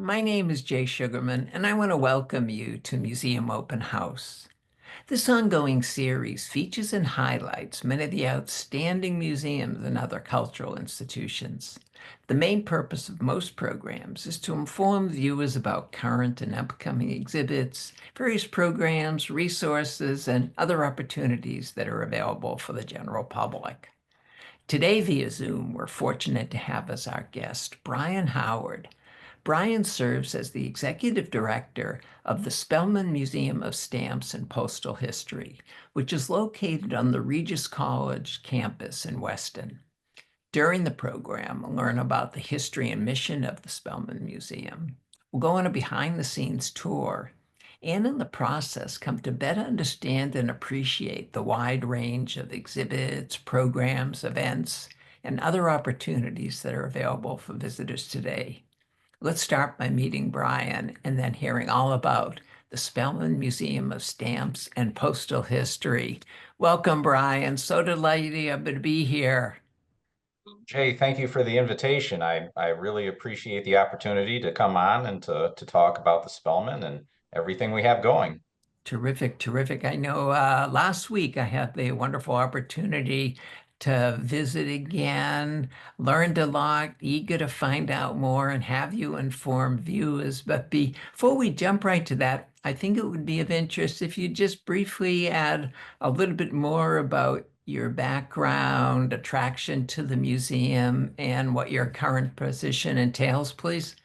My name is Jay Sugarman, and I want to welcome you to Museum Open House. This ongoing series features and highlights many of the outstanding museums and other cultural institutions. The main purpose of most programs is to inform viewers about current and upcoming exhibits, various programs, resources, and other opportunities that are available for the general public. Today, via Zoom, we're fortunate to have as our guest Brian Howard. Brian serves as the executive director of the Spellman Museum of Stamps and Postal History, which is located on the Regis College campus in Weston. During the program, learn about the history and mission of the Spellman Museum. We'll go on a behind-the-scenes tour and in the process come to better understand and appreciate the wide range of exhibits, programs, events, and other opportunities that are available for visitors today. Let's start by meeting Brian and then hearing all about the Spellman Museum of Stamps and Postal History. Welcome, Brian. So delighted to be here. Jay, thank you for the invitation. I really appreciate the opportunity to come on and to talk about the Spellman and everything we have going. Terrific, terrific. I know last week I had the wonderful opportunity to visit again, learned a lot, eager to find out more and have you inform viewers. But before we jump right to that, I think it would be of interest if you just briefly add a little bit more about your background, attraction to the museum, and what your current position entails, please.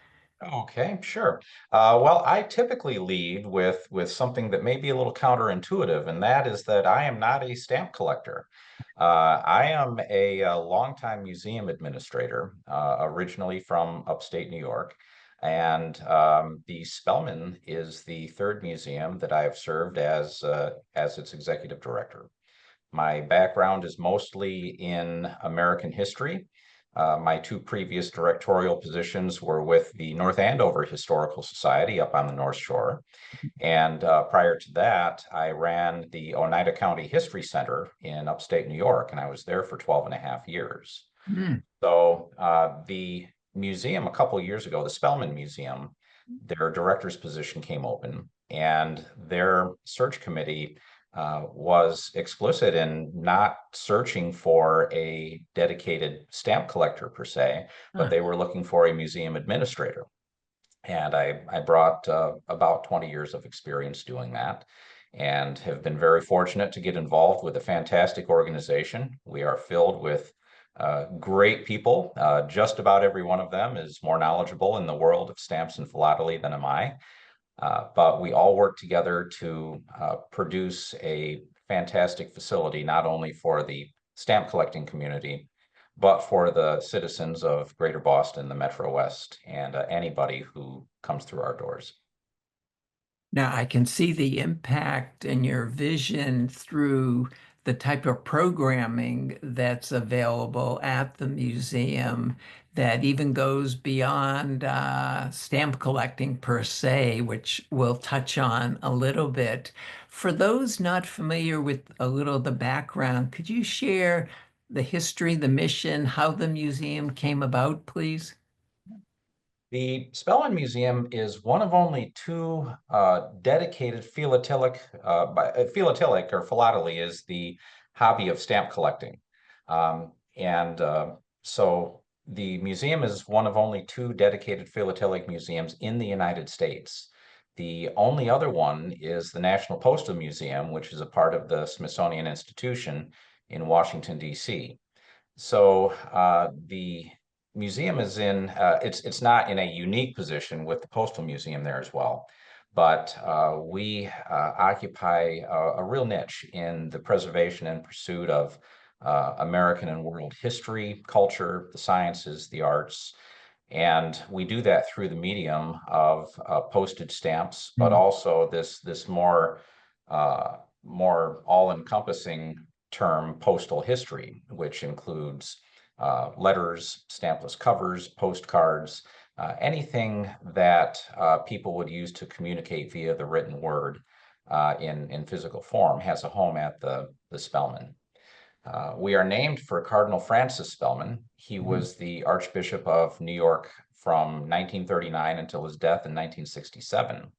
Okay, sure. Well, I typically lead with something that may be a little counterintuitive, and that is that I am not a stamp collector. I am a longtime museum administrator, originally from upstate New York, and the Spellman is the third museum that I have served as its executive director. My background is mostly in American history. My two previous directorial positions were with the North Andover Historical Society up on the North Shore. And prior to that, I ran the Oneida County History Center in upstate New York, and I was there for 12 and a half years. Hmm. So the museum a couple of years ago, the Spellman Museum, their director's position came open, and their search committee was explicit in not searching for a dedicated stamp collector per se, but Huh. they were looking for a museum administrator. And I brought about 20 years of experience doing that and have been very fortunate to get involved with a fantastic organization. We are filled with great people. Just about every one of them is more knowledgeable in the world of stamps and philately than am I. But we all work together to produce a fantastic facility, not only for the stamp collecting community, but for the citizens of Greater Boston, the Metro West, and anybody who comes through our doors. Now, I can see the impact and your vision through the type of programming that's available at the museum that even goes beyond stamp collecting per se, which we'll touch on a little bit. For those not familiar with a little of the background, could you share the history, the mission, how the museum came about, please? The Spellman Museum is one of only two dedicated philatelic or philately is the hobby of stamp collecting. And so the museum is one of only two dedicated philatelic museums in the United States. The only other one is the National Postal Museum, which is a part of the Smithsonian Institution in Washington, D.C. So the museum is in it's not in a unique position with the Postal Museum there as well, but we occupy a real niche in the preservation and pursuit of American and world history, culture, the sciences, the arts, and we do that through the medium of postage stamps, but Hmm. also this more all-encompassing term postal history, which includes letters, stampless covers, postcards, anything that people would use to communicate via the written word in physical form has a home at the Spellman. We are named for Cardinal Francis Spellman. He Mhm. was the Archbishop of New York from 1939 until his death in 1967.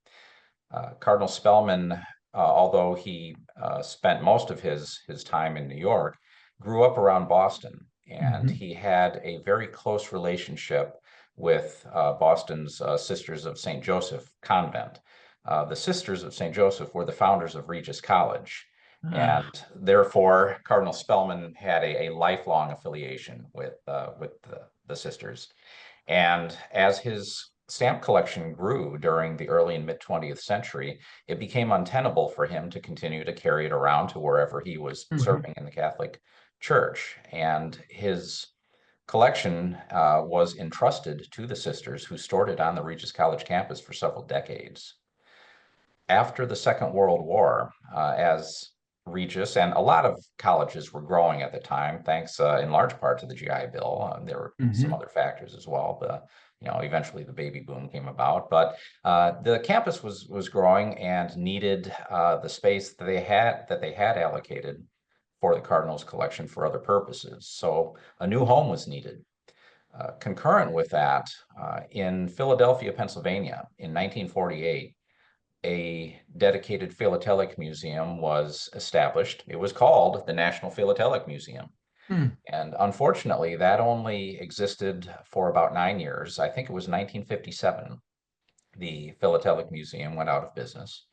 Cardinal Spellman, although he spent most of his time in New York, grew up around Boston, and Hmm. he had a very close relationship with Boston's Sisters of St. Joseph convent. The Sisters of St. Joseph were the founders of Regis College, Ah. and therefore Cardinal Spellman had a lifelong affiliation with the sisters. And as his stamp collection grew during the early and mid 20th century, it became untenable for him to continue to carry it around to wherever he was Hmm. serving in the Catholic Church. And his collection was entrusted to the sisters who stored it on the Regis College campus for several decades. After the Second World War, as Regis and a lot of colleges were growing at the time, thanks in large part to the GI Bill. There were some Hmm. other factors as well. Eventually the baby boom came about, but the campus was growing and needed the space that they had allocated for the Cardinals collection for other purposes. So a new home was needed. Concurrent with that, in Philadelphia, Pennsylvania, in 1948, a dedicated philatelic museum was established. It was called the National Philatelic Museum. Hmm. And unfortunately, that only existed for about 9 years. I think it was 1957. The Philatelic Museum went out of business.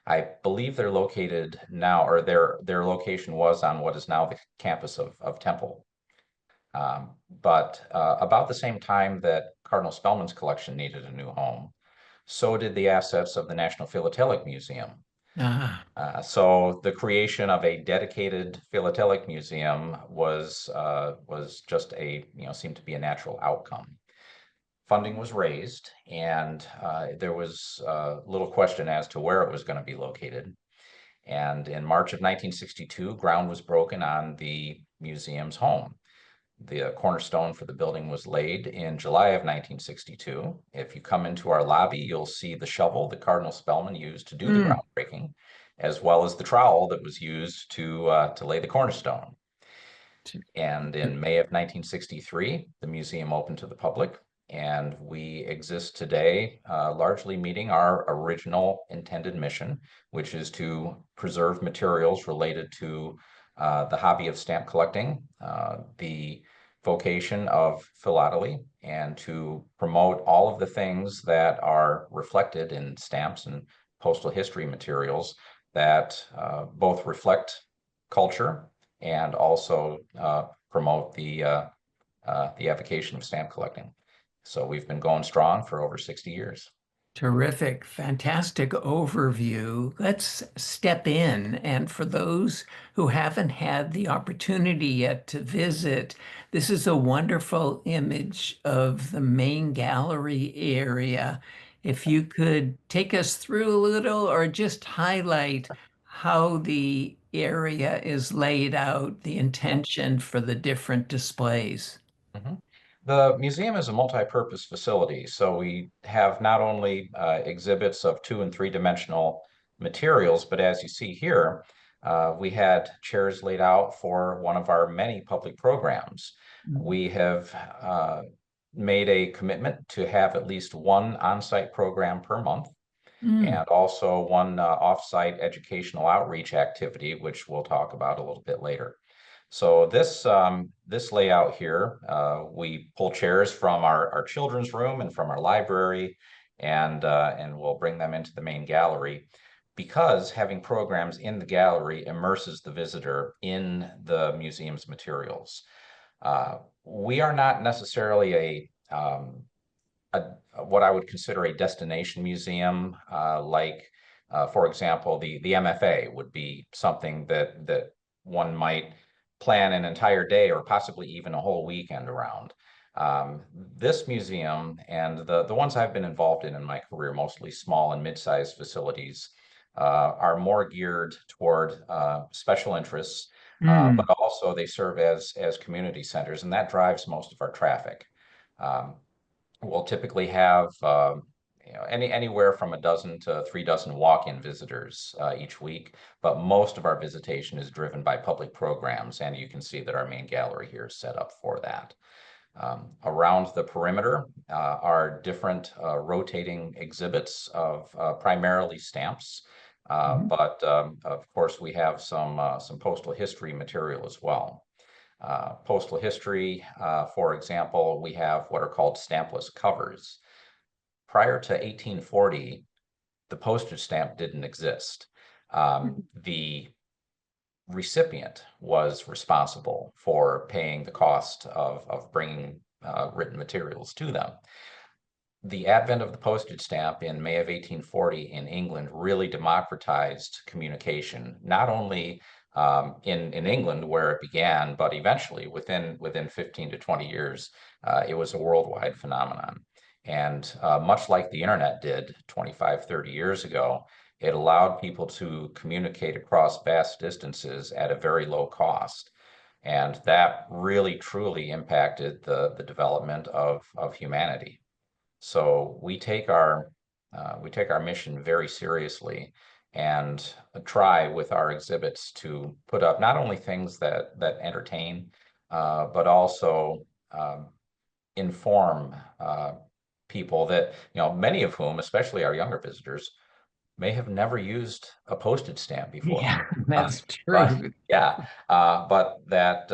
I believe they're located now, or their location was on what is now the campus of Temple. But about the same time that Cardinal Spellman's collection needed a new home, so did the assets of the National Philatelic Museum. Ah. So the creation of a dedicated philatelic museum was just seemed to be a natural outcome. Funding was raised, and there was little question as to where it was going to be located. And in March of 1962, ground was broken on the museum's home. The cornerstone for the building was laid in July of 1962. If you come into our lobby, you'll see the shovel that Cardinal Spellman used to do the Mm. groundbreaking, as well as the trowel that was used to lay the cornerstone. And in May of 1963, the museum opened to the public, and we exist today largely meeting our original intended mission, which is to preserve materials related to the hobby of stamp collecting, the vocation of philately, and to promote all of the things that are reflected in stamps and postal history materials that both reflect culture and also promote the avocation of stamp collecting. So we've been going strong for over 60 years. Terrific, fantastic overview. Let's step in. And for those who haven't had the opportunity yet to visit, this is a wonderful image of the main gallery area. If you could take us through a little or just highlight how the area is laid out, the intention for the different displays. Mhm. The museum is a multi-purpose facility, so we have not only exhibits of two and three-dimensional materials, but as you see here, we had chairs laid out for one of our many public programs. We have made a commitment to have at least one on-site program per month Mm. and also one off-site educational outreach activity, which we'll talk about a little bit later. So this layout here, we pull chairs from our children's room and from our library, and we'll bring them into the main gallery because having programs in the gallery immerses the visitor in the museum's materials. We are not necessarily what I would consider a destination museum, for example, the MFA would be something that one might plan an entire day or possibly even a whole weekend around. This museum and the ones I've been involved in my career, mostly small and mid-sized facilities, are more geared toward special interests, but Mm. also they serve as community centers, and that drives most of our traffic. Um, we'll typically have anywhere from a dozen to 3 dozen walk-in visitors each week, but most of our visitation is driven by public programs, and you can see that our main gallery here is set up for that. Around the perimeter are different rotating exhibits of primarily stamps, Mhm. but of course we have some postal history material as well. Postal history, for example, we have what are called stampless covers. Prior to 1840, the postage stamp didn't exist. The recipient was responsible for paying the cost of bringing written materials to them. The advent of the postage stamp in May of 1840 in England really democratized communication, not only in England where it began, but eventually within 15 to 20 years, it was a worldwide phenomenon. And much like the internet did 25, 30 years ago, it allowed people to communicate across vast distances at a very low cost. And that really, truly impacted the development of humanity. So we take our mission very seriously and try with our exhibits to put up not only things that entertain, but also inform people that, many of whom, especially our younger visitors, may have never used a postage stamp before. Yeah, Uh, that's but true. yeah, but that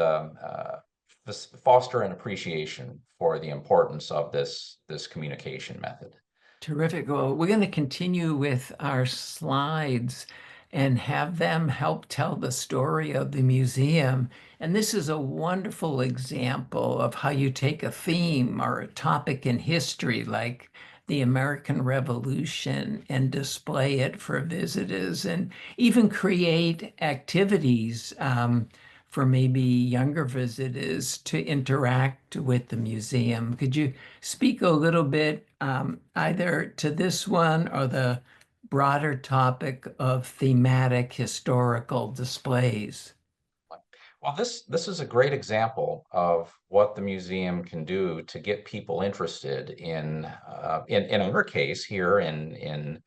foster an appreciation for the importance of this communication method. Terrific. Well, we're going to continue with our slides and have them help tell the story of the museum. And this is a wonderful example of how you take a theme or a topic in history, like the American Revolution, and display it for visitors and even create activities for maybe younger visitors to interact with the museum. Could you speak a little bit either to this one or the broader topic of thematic historical displays? Well, this is a great example of what the museum can do to get people interested in our case here in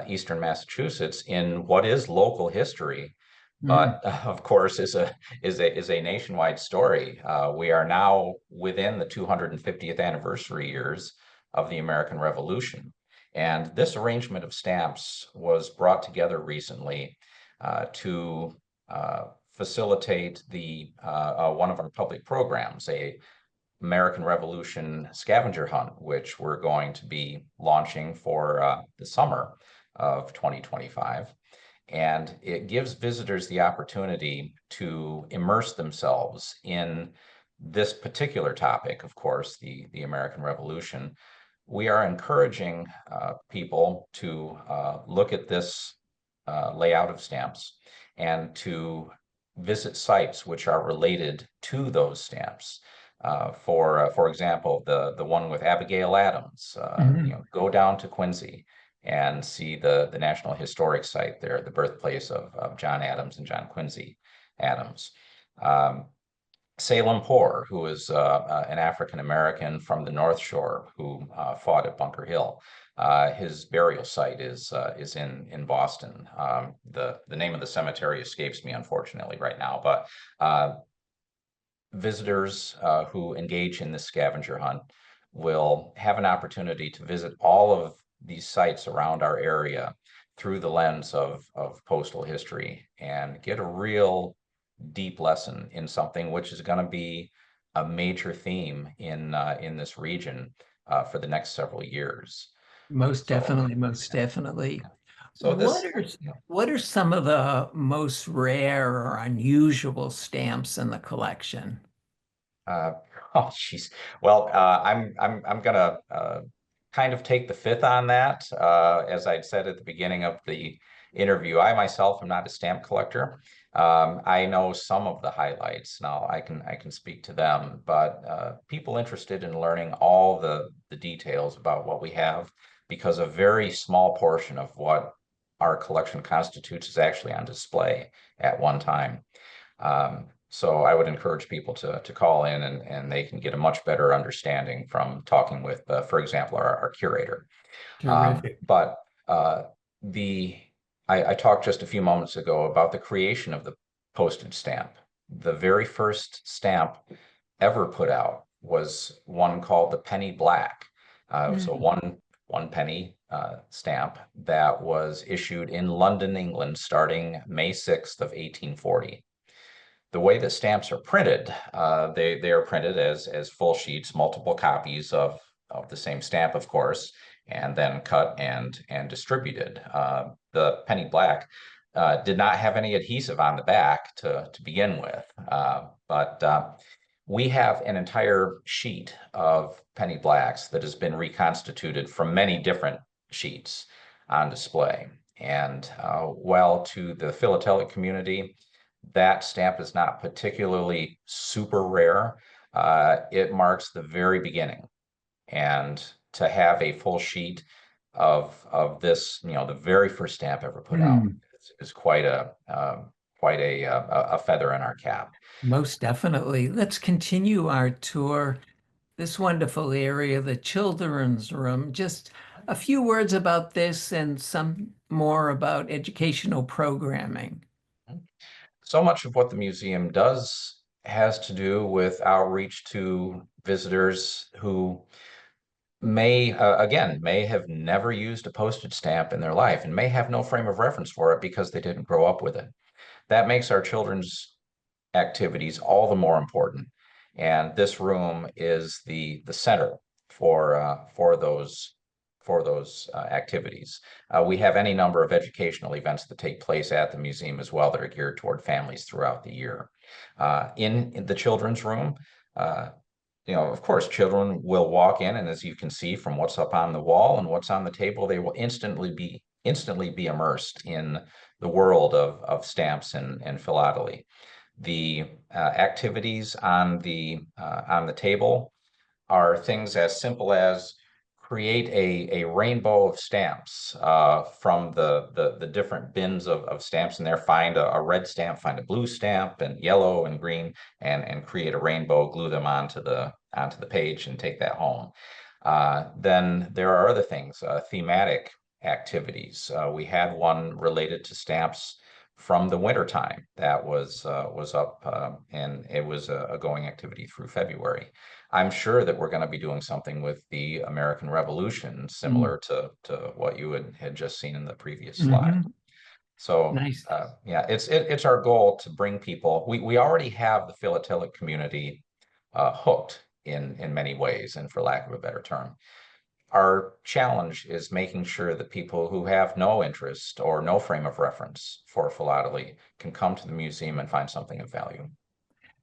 Eastern Massachusetts in what is local history, Mm. but of course is a nationwide story. We are now within the 250th anniversary years of the American Revolution, and this arrangement of stamps was brought together recently to facilitate the one of our public programs, a American Revolution scavenger hunt, which we're going to be launching for the summer of 2025. And it gives visitors the opportunity to immerse themselves in this particular topic, of course, the American Revolution. We are encouraging people to look at this layout of stamps and to visit sites which are related to those stamps. For example, the one with Abigail Adams, Mhm. go down to Quincy and see the National Historic Site there, the birthplace of John Adams and John Quincy Adams. Um, Salem Poor, who is an African American from the North Shore who fought at Bunker Hill. His burial site is in Boston. The name of the cemetery escapes me unfortunately right now, but visitors who engage in this scavenger hunt will have an opportunity to visit all of these sites around our area through the lens of postal history and get a real deep lesson in something which is going to be a major theme in this region for the next several years. Most So, definitely, most definitely. so What this, are what are some of the most rare or unusual stamps in the collection? Uh, oh, geez. Well, I'm gonna kind of take the fifth on that. As I'd said at the beginning of the interview, I myself am not a stamp collector. I know some of the highlights. Now I can speak to them, but people interested in learning all the details about what we have, because a very small portion of what our collection constitutes is actually on display at one time. So I would encourage people to call in and they can get a much better understanding from talking with, for example, our curator. Terrific. But the I talked just a few moments ago about the creation of the postage stamp. The very first stamp ever put out was one called the penny black. It was a Mm. one penny stamp that was issued in London, England, starting May 6th of 1840. The way that stamps are printed, they are printed as full sheets, multiple copies of the same stamp, of course, and then cut and distributed. The penny black did not have any adhesive on the back to begin with, but we have an entire sheet of penny blacks that has been reconstituted from many different sheets on display. And while to the philatelic community, that stamp is not particularly super rare. It marks the very beginning. And to have a full sheet of this, the very first stamp ever put out Mm. is quite a feather in our cap. Most definitely. Let's continue our tour. This wonderful area, the children's room. Just a few words about this and some more about educational programming. So much of what the museum does has to do with outreach to visitors who may have never used a postage stamp in their life and may have no frame of reference for it because they didn't grow up with it. That makes our children's activities all the more important. And this room is the center for those activities. We have any number of educational events that take place at the museum as well that are geared toward families throughout the year. In the children's room, uh, of course, children will walk in, and as you can see from what's up on the wall and what's on the table, they will instantly be immersed in the world of stamps and philately. The activities on the table are things as simple as create a rainbow of stamps from the different bins of stamps in there. Find a red stamp, find a blue stamp, and yellow and green, and create a rainbow. Glue them onto the page and take that home. Then there are other things, thematic activities. We had one related to stamps from the winter time that was up, and it was a going activity through February. I'm sure that we're going to be doing something with the American Revolution, Mm. similar to what you had just seen in the previous slide. Hmm. So Nice. yeah, it's our goal to bring people. We already have the philatelic community hooked in many ways, and for lack of a better term. Our challenge is making sure that people who have no interest or no frame of reference for philately can come to the museum and find something of value.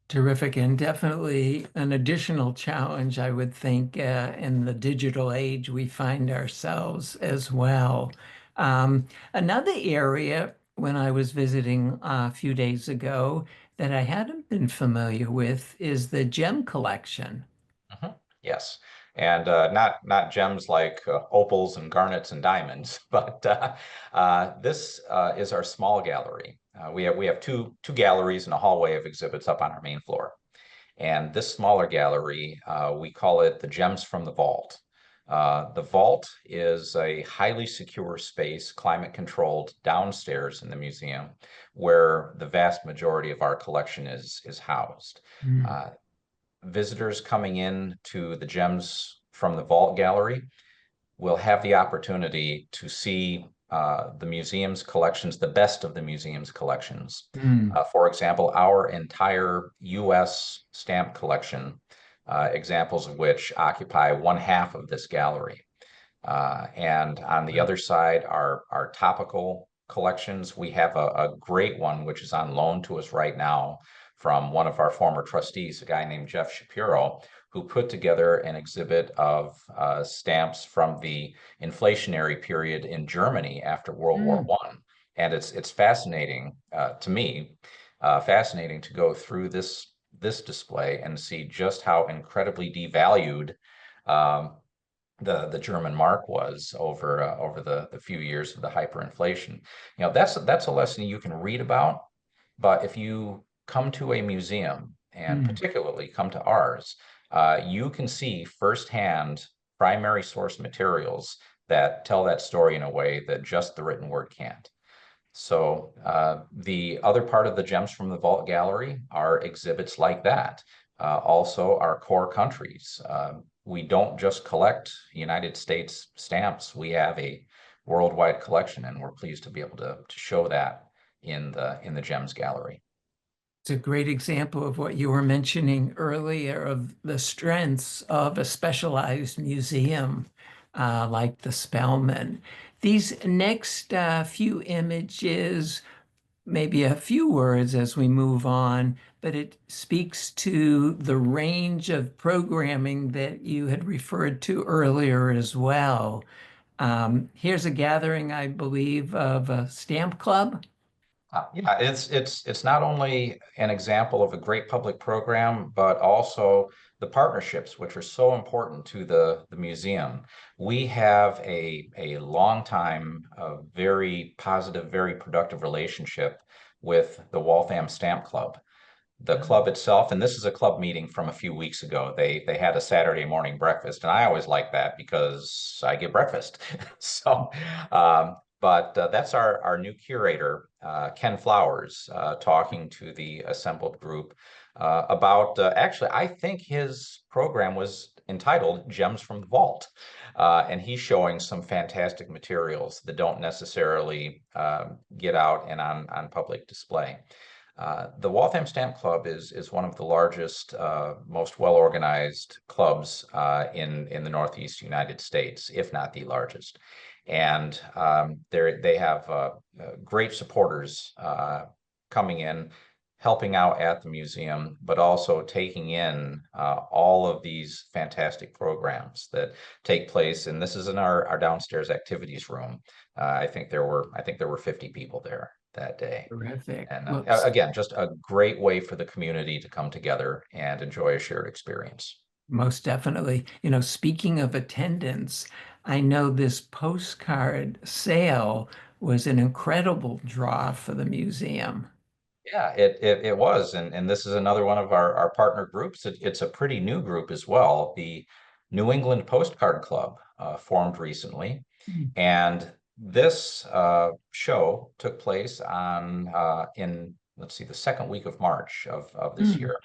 Terrific, and definitely an additional challenge, I would think, in the digital age we find ourselves as well. Another area when I was visiting a few days ago that I hadn't been familiar with is the gem collection. Mhm. Yes, and not gems like opals and garnets and diamonds, but this is our small gallery. We have two galleries and a hallway of exhibits up on our main floor. And this smaller gallery, we call it the Gems from the Vault. The vault is a highly secure space, climate controlled downstairs in the museum, where the vast majority of our collection is housed. Mm. Uh, Visitors coming in to the Gems from the Vault gallery will have the opportunity to see the museum's collections, the best of the museum's collections. Mm. For example, our entire U.S. stamp collection, examples of which occupy one half of this gallery. And on the other side are our topical collections. We have a great one, which is on loan to us right now from one of our former trustees, a guy named Jeff Shapiro, who put together an exhibit of stamps from the inflationary period in Germany after World War Mm. One. And it's fascinating to me, fascinating to go through this display and see just how incredibly devalued um, the German mark was over the few years of the hyperinflation. That's a lesson you can read about, but if you come to a museum and Mm. particularly come to ours, you can see firsthand primary source materials that tell that story in a way that just the written word can't. So the other part of the Gems from the Vault Gallery are exhibits like that, Also our core countries. We don't just collect United States stamps. We have a worldwide collection, and we're pleased to be able to show that in the Gems Gallery. It's a great example of what you were mentioning earlier of the strengths of a specialized museum like the Spellman. These next few images, maybe a few words as we move on, but it speaks to the range of programming that you had referred to earlier as well. Here's a gathering, I believe, of a stamp club. Yeah, it's not only an example of a great public program, but also the partnerships, which are so important to the museum. We have a long time, very positive, very productive relationship with the Waltham Stamp Club. The club itself, and this is a club meeting from a few weeks ago. They had a Saturday morning breakfast, and I always like that because I get breakfast. So, but that's our new curator, Ken Flowers, talking to the assembled group about actually, I think his program was entitled Gems from the Vault. And he's showing some fantastic materials that don't necessarily get out and on public display. The Waltham Stamp Club is one of the largest, most well-organized clubs in the Northeast United States, if not the largest. And they have great supporters coming in, helping out at the museum, but also taking in all of these fantastic programs that take place. And this is in our downstairs activities room. I think there were 50 people there that day. Terrific. And Well, again, just a great way for the community to come together and enjoy a shared experience. most definitely. Speaking of attendance, I know this postcard sale was an incredible draw for the museum. Yeah, it was. And this is another one of our partner groups. It's a pretty new group as well. The New England Postcard Club formed recently. Mm. And this show took place in, let's see, the second week of March of this Mm. year.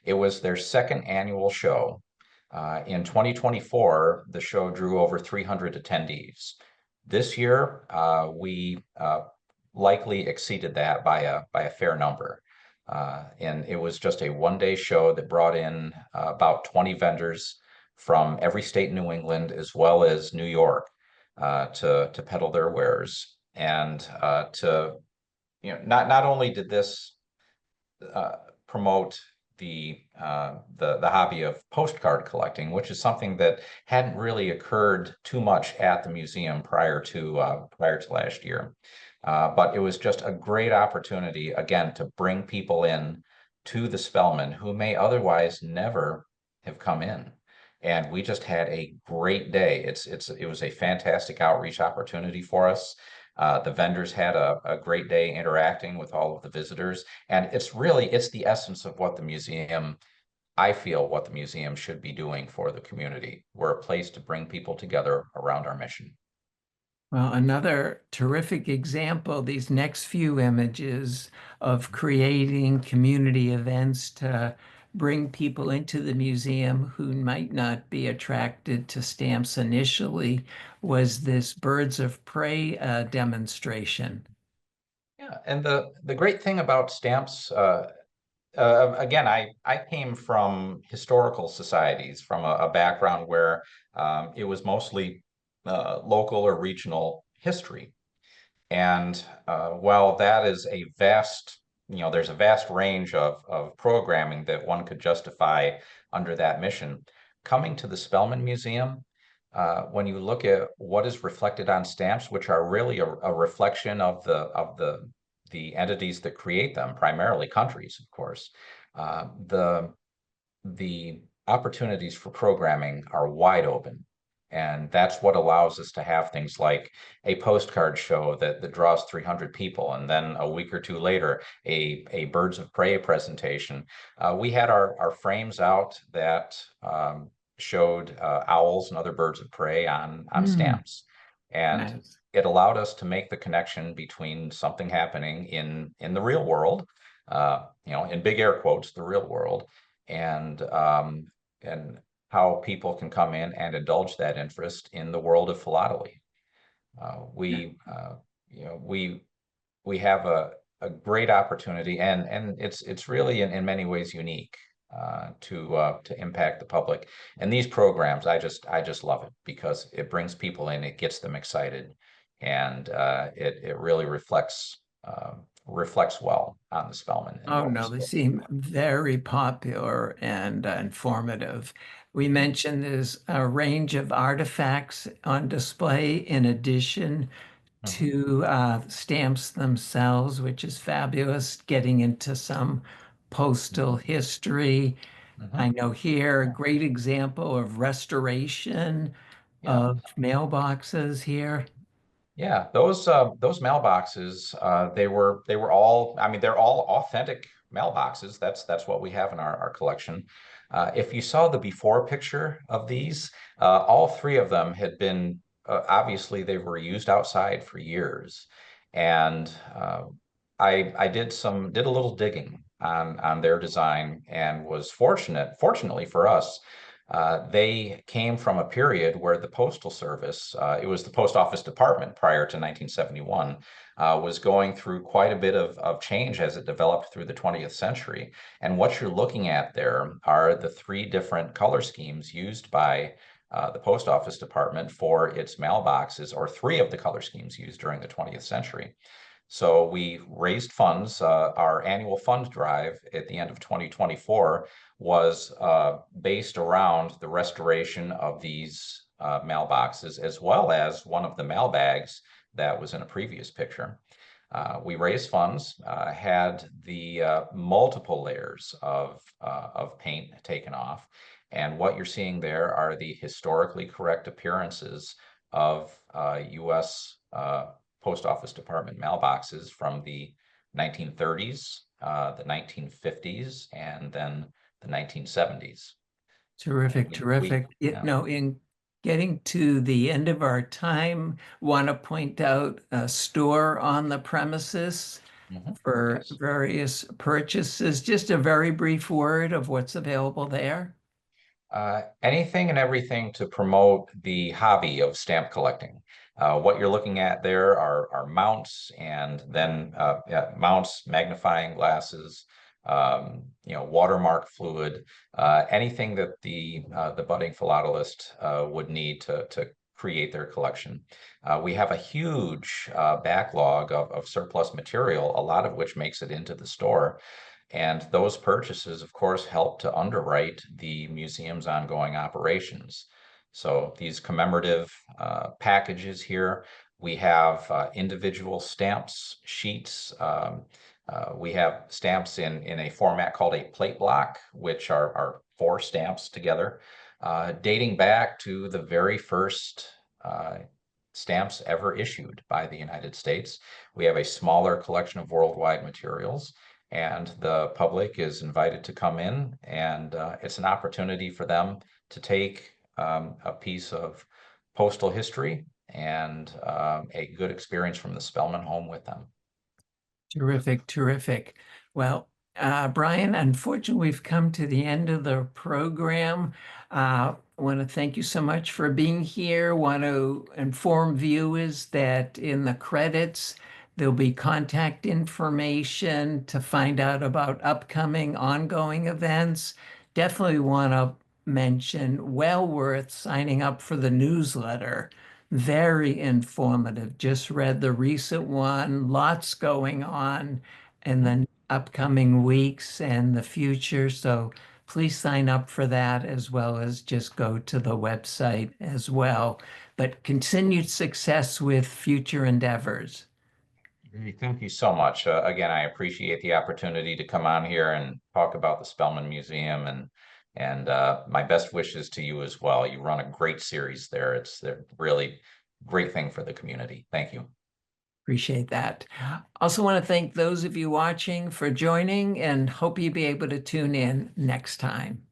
It was their second annual show. In 2024, the show drew over 300 attendees. This year, we likely exceeded that by a fair number. And it was just a one-day show that brought in about 20 vendors from every state in New England as well as New York to peddle their wares and to not only did this promote the hobby of postcard collecting, which is something that hadn't really occurred too much at the museum prior to last year. But it was just a great opportunity again to bring people in to the Spellman who may otherwise never have come in. And we just had a great day. It was a fantastic outreach opportunity for us. The vendors had a great day interacting with all of the visitors. And it's the essence of what the museum, I feel what the museum should be doing for the community. We're a place to bring people together around our mission. Well, another terrific example, these next few images of creating community events to bring people into the museum who might not be attracted to stamps initially, was this Birds of Prey demonstration. Yeah, and the great thing about stamps, again, I came from historical societies, from a background where it was mostly local or regional history. And while that is there's a vast range of programming that one could justify under that mission. Coming to the Spellman Museum, when you look at what is reflected on stamps, which are really a reflection of the entities that create them, primarily countries, of course, the opportunities for programming are wide open. And that's what allows us to have things like a postcard show that draws 300 people, and then a week or two later, a Birds of Prey presentation. We had our frames out that showed owls and other birds of prey on Mm, stamps. And nice. it allowed us to make the connection between something happening in the real world, in big air quotes, the real world, and how people can come in and indulge that interest in the world of philately. We you know we have a great opportunity, and it's really in many ways unique to impact the public. And these programs, I just love it because it brings people in, it gets them excited, and it really reflects well on the Spellman and Oh, what we no, they still. seem very popular and informative. We Mhm, mentioned there's a range of artifacts on display in addition mhm, to stamps themselves, which is fabulous, getting into some postal mhm, history. I mhm. know here a great example of restoration Yeah. of mailboxes here. Yeah, those mailboxes, they were all, I mean, they're all authentic mailboxes. That's what we have in our collection. If you saw the before picture of these, all three of them had been obviously they were used outside for years, and I did a little digging on their design and was fortunately for us. They came from a period where the Postal Service, it was the Post Office Department prior to 1971, was going through quite a bit of change as it developed through the 20th century. And what you're looking at there are the three different color schemes used by the Post Office Department for its mailboxes, or three of the color schemes used during the 20th century. So we raised funds. Our annual fund drive at the end of 2024 was based around the restoration of these mailboxes, as well as one of the mailbags that was in a previous picture. We raised funds, had the multiple layers of paint taken off, and what you're seeing there are the historically correct appearances of U.S. Post Office Department mailboxes from the 1930s, the 1950s, and then the 1970s. And Terrific, terrific. yeah. In getting to the end of our time, want to point out a store on the premises Mhm. for Yes. various purchases. Just a very brief word of what's available there. Anything and everything to promote the hobby of stamp collecting. What you're looking at there are mounts, and then yeah, mounts, magnifying glasses, watermark fluid, anything that the budding philatelist would need to create their collection. We have a huge backlog of surplus material, a lot of which makes it into the store. And those purchases, of course, help to underwrite the museum's ongoing operations. So these commemorative packages here, we have individual stamps, sheets. We have stamps in a format called a plate block, which are four stamps together, dating back to the very first stamps ever issued by the United States. We have a smaller collection of worldwide materials, and the public is invited to come in, and it's an opportunity for them to take a piece of postal history and a good experience from the Spellman home with them. Terrific, terrific. Well, Brian, unfortunately, we've come to the end of the program. I want to thank you so much for being here. Want to inform viewers that in the credits, there'll be contact information to find out about upcoming ongoing events. Definitely want to mention well worth signing up for the newsletter. Very informative. Just read the recent one. Lots going on in Mhm. the upcoming weeks and the future. So please sign up for that as well as just go to the website as well. But continued success with future endeavors. Thank you so much. Again, I appreciate the opportunity to come on here and talk about the Spellman Museum, and my best wishes to you as well. You run a great series there. It's a really great thing for the community. Thank you. Appreciate that. Also want to thank those of you watching for joining and hope you'll be able to tune in next time.